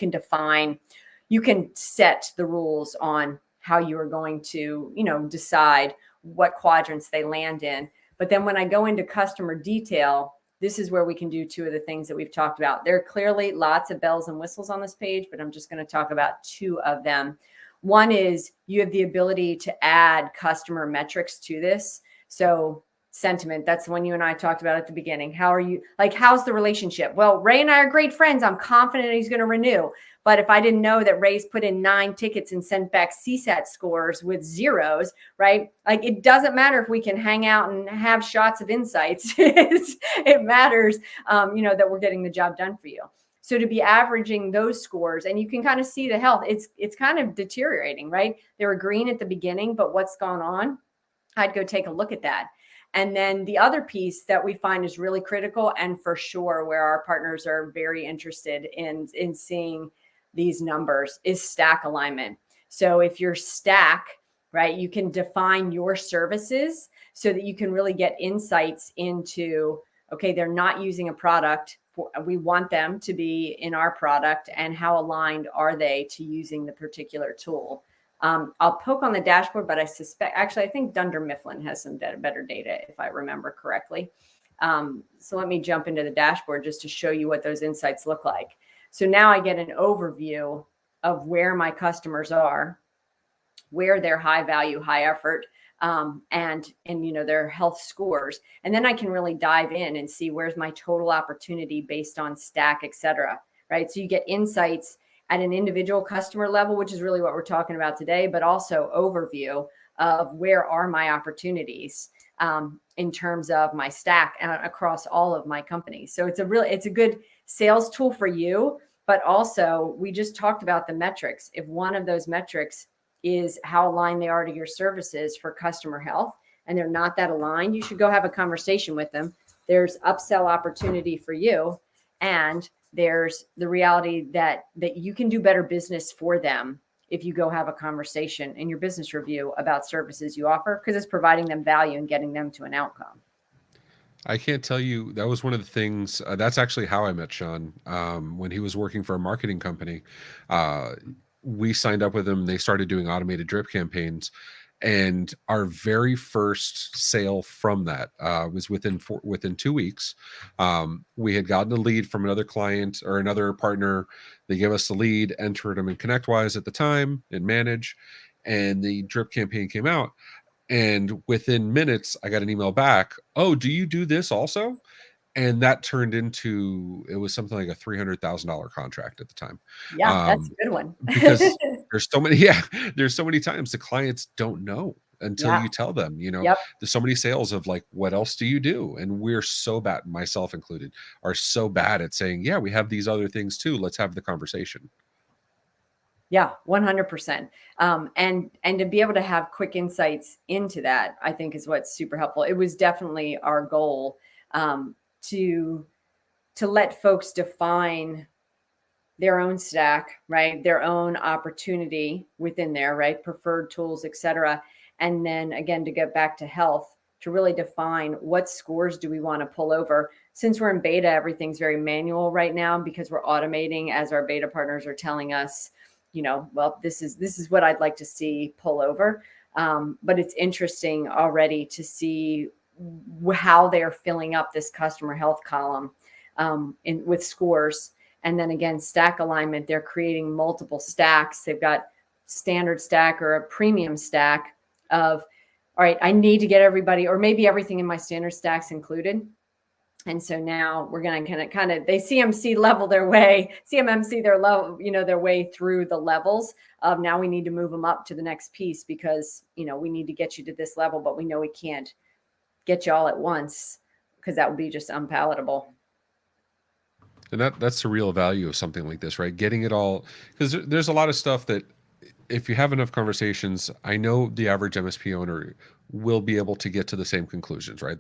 can set the rules on how you are going to, decide what quadrants they land in. But then when I go into customer detail, this is where we can do two of the things that we've talked about. There are clearly lots of bells and whistles on this page, but I'm just going to talk about two of them. One is you have the ability to add customer metrics to this. So sentiment, that's the one you and I talked about at the beginning. How's the relationship? Well, Ray and I are great friends. I'm confident he's going to renew. But if I didn't know that Ray's put in 9 tickets and sent back CSAT scores with zeros, right? Like, it doesn't matter if we can hang out and have shots of insights. It matters, that we're getting the job done for you. So to be averaging those scores, and you can kind of see the health, it's kind of deteriorating, right? They were green at the beginning, but what's gone on? I'd go take a look at that. And then the other piece that we find is really critical, and for sure where our partners are very interested in seeing these numbers, is stack alignment. So if your stack, right, you can define your services so that you can really get insights into, okay, they're not using a product. We want them to be in our product, and how aligned are they to using the particular tool? I'll poke on the dashboard, but I think Dunder Mifflin has some better data, if I remember correctly. So let me jump into the dashboard just to show you what those insights look like. So now I get an overview of where my customers are. where their high value, high effort, and their health scores. And then I can really dive in and see where's my total opportunity based on stack, et cetera. Right. So you get insights at an individual customer level, which is really what we're talking about today, but also overview of where are my opportunities in terms of my stack across all of my companies. So it's a good sales tool for you, but also we just talked about the metrics. If one of those metrics is how aligned they are to your services for customer health, and they're not that aligned, you should go have a conversation with them. There's upsell opportunity for you, and there's the reality that you can do better business for them if you go have a conversation in your business review about services you offer, because it's providing them value and getting them to an outcome. I can't tell you, that was one of the things, that's actually how I met Sean, when he was working for a marketing company. We signed up with him. They started doing automated drip campaigns. And our very first sale from that was within 2 weeks. We had gotten a lead from another client or another partner. They gave us the lead, entered them in ConnectWise at the time and Manage, and the drip campaign came out. And within minutes, I got an email back. Oh, do you do this also? And that turned into, it was something like a $300,000 contract at the time. Yeah, that's a good one. Because there's so many, there's so many times the clients don't know until you tell them, Yep. there's so many sales of like, what else do you do? And we're so bad, myself included, are so bad at saying, yeah, we have these other things too. Let's have the conversation. Yeah, 100%. And to be able to have quick insights into that, I think is what's super helpful. It was definitely our goal to let folks define their own stack, right? Their own opportunity within there, right? Preferred tools, et cetera. And then again, to get back to health, to really define what scores do we want to pull over. Since we're in beta, everything's very manual right now because we're automating as our beta partners are telling us, well, this is what I'd like to see pull over. But it's interesting already to see how they are filling up this customer health column with scores. And then again, stack alignment, they're creating multiple stacks. They've got standard stack or a premium stack of, all right, I need to get everybody, or maybe everything in my standard stacks included. And so now we're going to kind of they CMC level their way, CMMC their level, their way through the levels of now we need to move them up to the next piece because, we need to get you to this level, but we know we can't get you all at once because that would be just unpalatable. And that's the real value of something like this, right? Getting it all, because there's a lot of stuff that if you have enough conversations, I know the average MSP owner will be able to get to the same conclusions, right?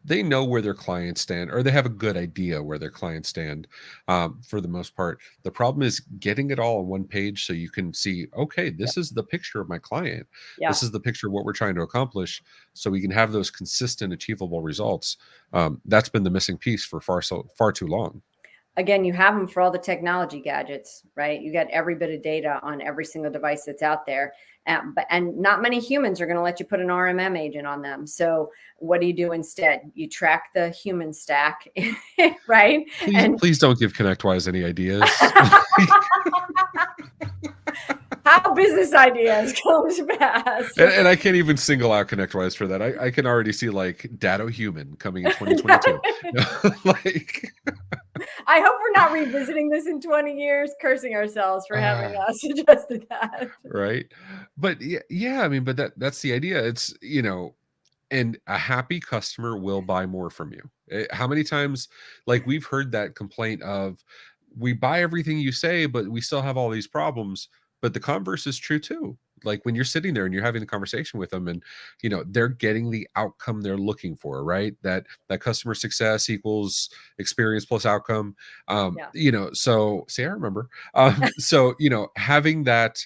They know where their clients stand, or they have a good idea where their clients stand for the most part. The problem is getting it all on one page so you can see, okay, this is the picture of my client. Yeah. This is the picture of what we're trying to accomplish, so we can have those consistent, achievable results. That's been the missing piece for far too long. Again, you have them for all the technology gadgets, right? You got every bit of data on every single device that's out there. And not many humans are going to let you put an RMM agent on them. So what do you do instead? You track the human stack, right? Please don't give ConnectWise any ideas. How business ideas comes fast. And I can't even single out ConnectWise for that. I can already see like Dado Human coming in 2022. Like, I hope we're not revisiting this in 20 years, cursing ourselves for having suggested that. Right. But yeah, I mean, but that's the idea. It's, and a happy customer will buy more from you. How many times, like we've heard that complaint of, we buy everything you say, but we still have all these problems. But the converse is true too. Like when you're sitting there and you're having the conversation with them and, they're getting the outcome they're looking for, right? That customer success equals experience plus outcome. So see, I remember. So, having that,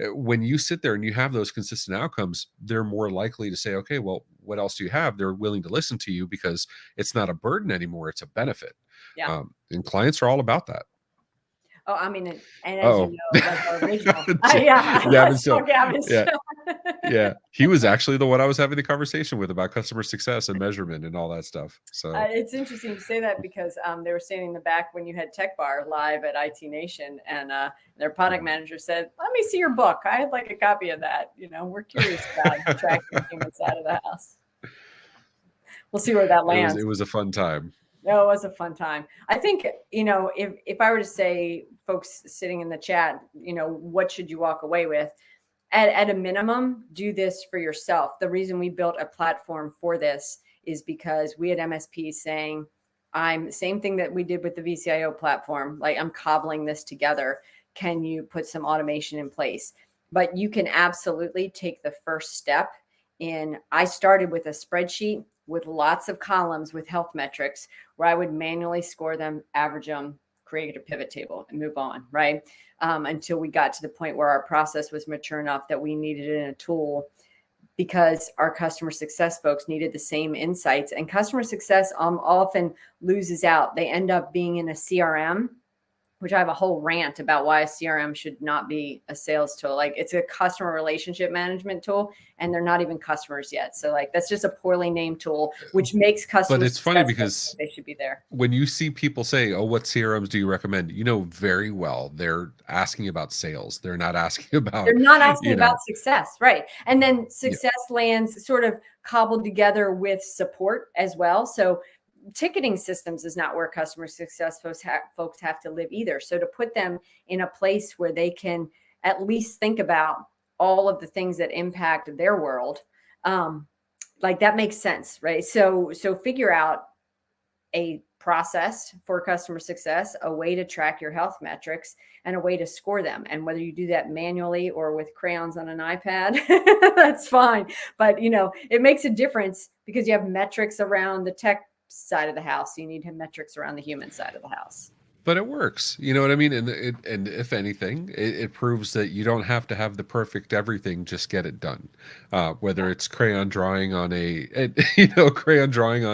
when you sit there and you have those consistent outcomes, they're more likely to say, okay, well, what else do you have? They're willing to listen to you because it's not a burden anymore. It's a benefit. Yeah. And clients are all about that. Oh, I mean, and as you know, like our original, Gavin's still, Gavin's yeah. Yeah, he was actually the one I was having the conversation with about customer success and measurement and all that stuff. So It's interesting you say that because they were standing in the back when you had Tech Bar live at IT Nation, and their product manager said, "Let me see your book. I'd like a copy of that. We're curious about tracking the human side of the house." We'll see where that lands. it was a fun time. No, it was a fun time. I think, if I were to say, folks sitting in the chat, what should you walk away with? At a minimum, do this for yourself. The reason we built a platform for this is because we had MSPs saying, I'm same thing that we did with the VCIO platform. Like, I'm cobbling this together. Can you put some automation in place? But you can absolutely take the first step in. I started with a spreadsheet with lots of columns with health metrics where I would manually score them, average them, create a pivot table, and move on, right? Until we got to the point where our process was mature enough that we needed it in a tool, because our customer success folks needed the same insights. And customer success often loses out. They end up being in a CRM, which I have a whole rant about why a CRM should not be a sales tool. Like, it's a customer relationship management tool, and they're not even customers yet. So like, that's just a poorly named tool, which makes customers. But it's funny because they should be there. When you see people say, "Oh, what CRMs do you recommend?" You know very well they're asking about sales. They're not asking about, They're not asking about success, right? And then success lands sort of cobbled together with support as well. So ticketing systems is not where customer success folks have to live either. So to put them in a place where they can at least think about all of the things that impact their world, like, that makes sense, right? So figure out a process for customer success, a way to track your health metrics, and a way to score them. And whether you do that manually or with crayons on an iPad, that's fine. But it makes a difference because you have metrics around the tech side of the house. You need to have metrics around the human side of the house. But it works. You know what I mean? And if anything, it proves that you don't have to have the perfect everything. Just get it done. Whether it's crayon drawing on crayon drawing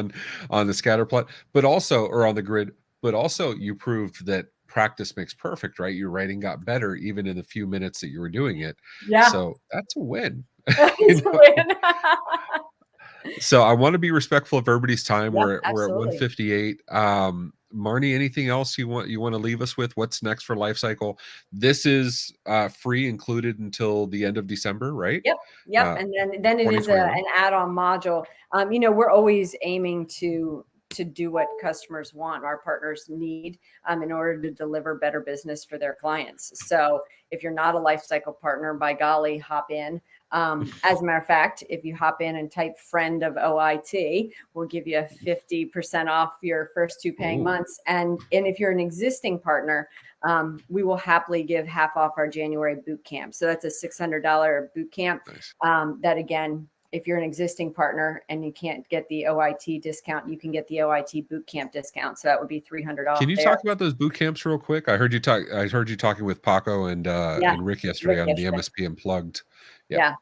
on the scatter plot, but also, or on the grid, but also you proved that practice makes perfect, right? Your writing got better even in the few minutes that you were doing it. Yeah. So that's a win. It's a win. So I want to be respectful of everybody's time. Yep, We're at absolutely. 1:58. Marnie, anything else you want to leave us with? What's next for Lifecycle? This is free, included until the end of December, right? Yep. And then it is an add-on module. We're always aiming to do what customers want, our partners need, in order to deliver better business for their clients. So if you're not a Lifecycle partner, by golly, hop in. As a matter of fact, if you hop in and type friend of OIT, we'll give you 50% off your first 2 paying months. And if you're an existing partner, we will happily give half off our January boot camp. So that's a $600 boot camp. Nice. That, again, if you're an existing partner and you can't get the OIT discount, you can get the OIT boot camp discount. So that would be $300 off. Can you talk about those boot camps real quick? I heard you talking with Paco and Rick yesterday on the MSP Unplugged. Yeah.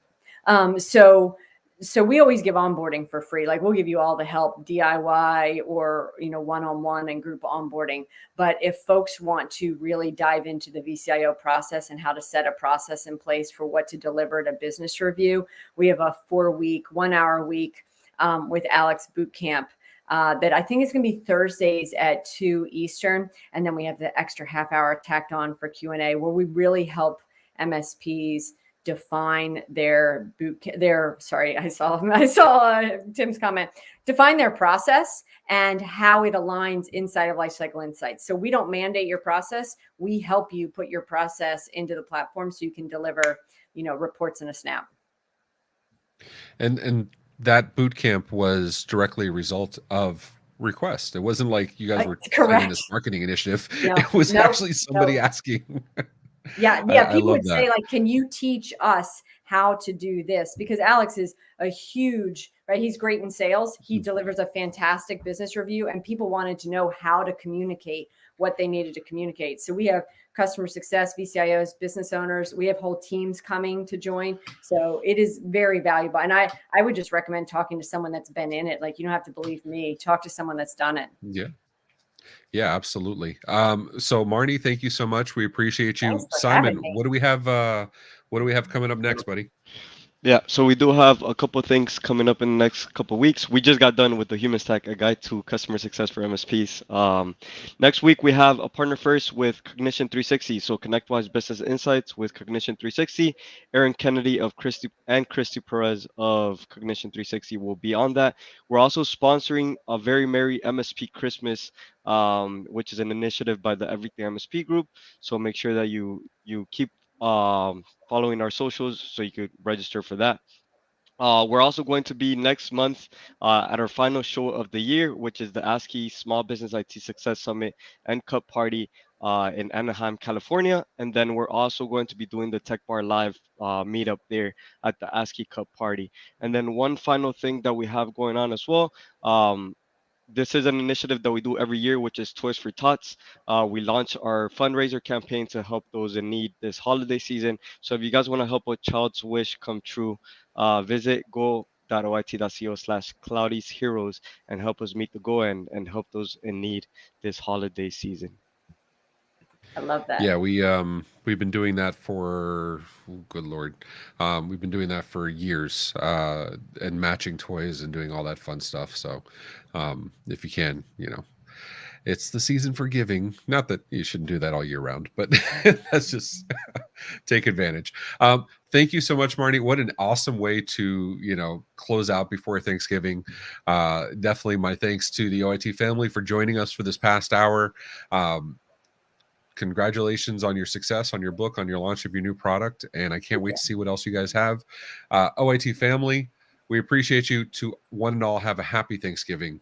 So we always give onboarding for free. Like, we'll give you all the help, DIY or, one-on-one and group onboarding. But if folks want to really dive into the VCIO process and how to set a process in place for what to deliver at a business review, we have a 4-week, 1-hour a week with Alex boot camp. That I think is going to be Thursdays at 2 Eastern. And then we have the extra half hour tacked on for Q&A, where we really help MSPs define their I saw Tim's comment, define their process and how it aligns inside of Lifecycle Insights. So we don't mandate your process. We help you put your process into the platform so you can deliver, reports in a snap. And that boot camp was directly a result of request. It wasn't like you guys were planning this marketing initiative. It was actually somebody asking. Yeah. People would say, like, can you teach us how to do this? Because Alex is a huge, right? He's great in sales. He delivers a fantastic business review, and people wanted to know how to communicate what they needed to communicate. So we have customer success, VCIOs, business owners. We have whole teams coming to join. So it is very valuable. And I would just recommend talking to someone that's been in it. Like, you don't have to believe me. Talk to someone that's done it. Yeah, absolutely. So Marnie, thank you so much. We appreciate you. Simon, what do we have coming up next, buddy? Yeah, so we do have a couple things coming up in the next couple weeks. We just got done with the Human Stack, a guide to customer success for MSPs. Next week we have a partner first with Cognition 360. So ConnectWise Business Insights with Cognition 360. Aaron Kennedy of Christy Perez of Cognition 360 will be on that. We're also sponsoring a very merry MSP Christmas, which is an initiative by the Everything MSP group. So make sure that you keep following our socials so you could register for that. We're also going to be next month at our final show of the year, which is the ASCII Small Business IT Success Summit and Cup Party in Anaheim, California. And then we're also going to be doing the Tech Bar Live meetup there at the ASCII Cup Party. And then one final thing that we have going on as well. This is an initiative that we do every year, which is Toys for Tots. We launch our fundraiser campaign to help those in need this holiday season. So if you guys want to help a child's wish come true, visit go.oit.co/Cloudy's Heroes and help us meet the goal and help those in need this holiday season. I love that. Yeah, we've been doing that for good lord, we've been doing that for years, and matching toys and doing all that fun stuff. So, if you can, it's the season for giving. Not that you shouldn't do that all year round, but that's just take advantage. Thank you so much, Marnie. What an awesome way to close out before Thanksgiving. Definitely my thanks to the OIT family for joining us for this past hour. Congratulations on your success, on your book, on your launch of your new product, and I can't wait to see what else you guys have. OIT family, we appreciate you. To one and all, have a happy Thanksgiving.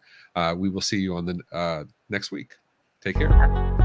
We will see you on the next week. Take care.